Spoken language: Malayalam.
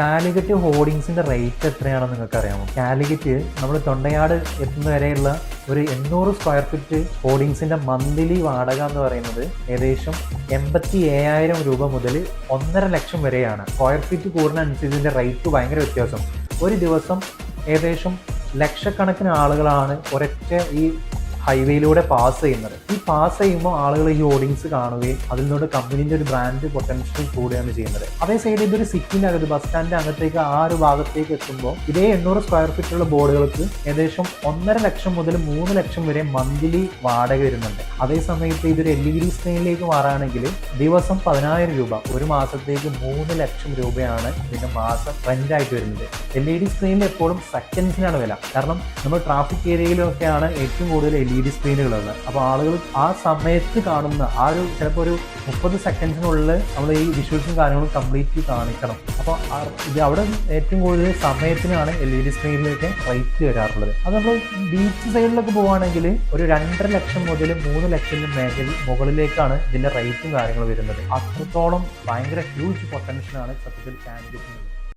കാലിക്കറ്റ് ഹോർഡിങ്സിന്റെ റേറ്റ് എത്രയാണെന്ന് നിങ്ങൾക്ക് അറിയാമോ? കാലിക്കറ്റ് നമ്മൾ തൊണ്ടയാട് എത്തുന്ന വരെയുള്ള ഒരു 800 സ്ക്വയർ ഫീറ്റ് ഹോർഡിങ്സിന്റെ മന്ത്ലി വാടക എന്ന് പറയുന്നത് ഏകദേശം 87,000 രൂപ മുതൽ 1.5 ലക്ഷം വരെയാണ്. സ്ക്വയർ ഫീറ്റ് കൂടുന്നതനുസരിച്ച് ഇതിന്റെ റേറ്റ് ഭയങ്കര വ്യത്യാസം. ഒരു ദിവസം ഏകദേശം ലക്ഷക്കണക്കിന് ആളുകളാണ് ഒരൊറ്റ ഈ ഹൈവേയിലൂടെ പാസ് ചെയ്യുന്നത്. ഈ പാസ് ചെയ്യുമ്പോൾ ആളുകൾ ഈ ഹോർഡിങ്സ് കാണുകയും അതിൽ നിന്നോട് കമ്പനീൻ്റെ ഒരു ബ്രാൻഡ് പൊട്ടൻഷ്യൽ കൂടുകയാണ് ചെയ്യുന്നത്. അതേ സൈഡ് ഇതൊരു സിറ്റിൻ്റെ അകത്ത് ബസ് സ്റ്റാൻഡിൻ്റെ അകത്തേക്ക് ആ ഒരു ഭാഗത്തേക്ക് എത്തുമ്പോൾ ഇതേ 800 സ്ക്വയർ ഫീറ്റുള്ള ബോർഡുകൾക്ക് ഏകദേശം 1.5 ലക്ഷം മുതൽ 3 ലക്ഷം വരെ മന്ത്ലി വാടക വരുന്നുണ്ട്. അതേ സമയത്ത് ഇതൊരു LED സ്ക്രീനിലേക്ക് മാറുകയാണെങ്കിൽ ദിവസം 10,000 രൂപ, ഒരു മാസത്തേക്ക് 3 ലക്ഷം രൂപയാണ് ഇതിൻ്റെ മാസം റെൻ്റായിട്ട് വരുന്നത്. LED സ്ക്രീനിൽ എപ്പോഴും സെക്കൻഡ്സിനാണ് വില. കാരണം നമ്മൾ ട്രാഫിക് ഏരിയയിലൊക്കെയാണ് ഏറ്റവും കൂടുതൽ LED സ്ക്രീനുകളുള്ളത്. അപ്പോൾ ആളുകൾ ആ സമയത്ത് കാണുന്ന ആ ഒരു ചിലപ്പോൾ ഒരു 30 സെക്കൻഡ്സിനുള്ളിൽ നമ്മൾ ഈ വിഷ്വൽസും കാര്യങ്ങളും കംപ്ലീറ്റ് കാണിക്കണം. അപ്പോൾ ഇത് അവിടെ ഏറ്റവും കൂടുതൽ സമയത്തിനാണ് LED സ്ക്രീനിലൊക്കെ റേറ്റ് വരാറുള്ളത്. അത് നമ്മൾ ബീച്ച് സൈഡിലൊക്കെ പോവുകയാണെങ്കിൽ ഒരു 2.5 ലക്ഷം മുതൽ 3 ലക്ഷത്തിന് മുകളിലേക്കാണ് ഇതിൻ്റെ റേറ്റും കാര്യങ്ങളും വരുന്നത്. അത്രത്തോളം ഭയങ്കര ഹ്യൂജ് പൊട്ടൻഷ്യലാണ് സത്യത്തിൽ കാൻഡിഡേറ്റ്.